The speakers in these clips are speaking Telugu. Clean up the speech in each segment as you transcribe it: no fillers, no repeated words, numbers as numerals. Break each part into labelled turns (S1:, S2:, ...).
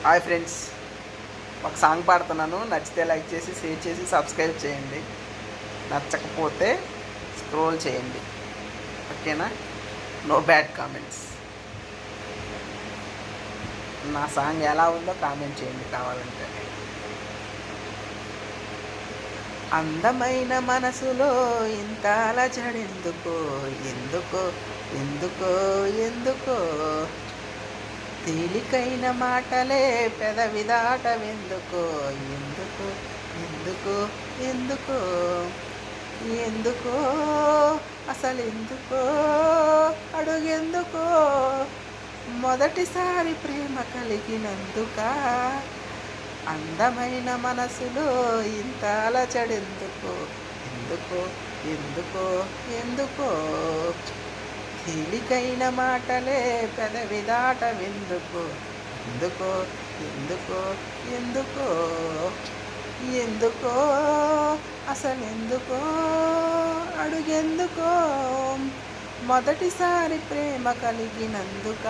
S1: హాయ్ ఫ్రెండ్స్, ఒక సాంగ్ పాడుతున్నాను. నచ్చితే లైక్ చేసి షేర్ చేసి సబ్స్క్రైబ్ చేయండి. నచ్చకపోతే స్క్రోల్ చేయండి. ఓకేనా? No bad comments. నా సాంగ్ ఎలా ఉందో కామెంట్ చేయండి కావాలంటే. అందమైన మనసులో ఇంత అలజడెందుకో, ఎందుకో ఎందుకో ఎందుకో, తేలికైన మాటలే పెదవి దాటవెందుకో, ఎందుకో ఎందుకో ఎందుకో ఎందుకో, అసలెందుకో అడుగెందుకో, మొదటిసారి ప్రేమ కలిగినందుక, అందమైన మనసులో ఇంత అలచడెందుకో, ఎందుకో ఎందుకో ఎందుకో, తేలికైన మాటలే పెదవి దాటవెందుకో, ఎందుకో ఎందుకో ఎందుకో ఎందుకో, అసలెందుకో అడుగెందుకో, మొదటిసారి ప్రేమ కలిగినందుక,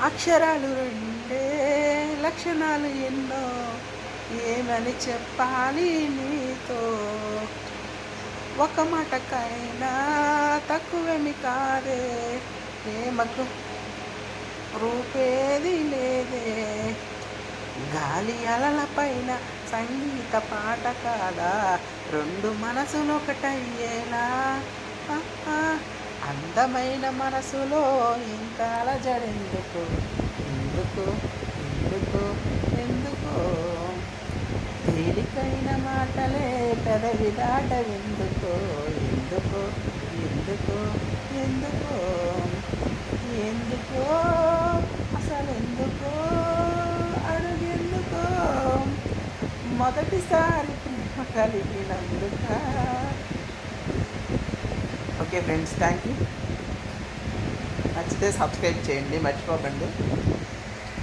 S1: అక్షరాలు రెండే లక్షణాలు ఎన్నో, ఏమని చెప్పాలి నీతో, ఒక మాటకైనా తక్కువేమి కాదే, ప్రేమకు రూపేది లేదే, గాలి అలల పైన సంగీత పాట కాదా, రెండు మనసులు ఒకటయ్యేలా, అందమైన మనసులో ఇంత అలజడెందుకు, ఎందుకు ఎందుకు ఎందుకో, తేలికైన మాటలే పెదవి దాటవెందుకో, ఎందుకో ఎందుకో ఎందుకో ఎందుకో, అసలెందుకో అడుగెందుకో, మొదటిసారి ప్రేమ కలిగినందుక. Okay friends, thank you. నచ్చితే సబ్స్క్రైబ్ చేయండి, మర్చిపోకండి.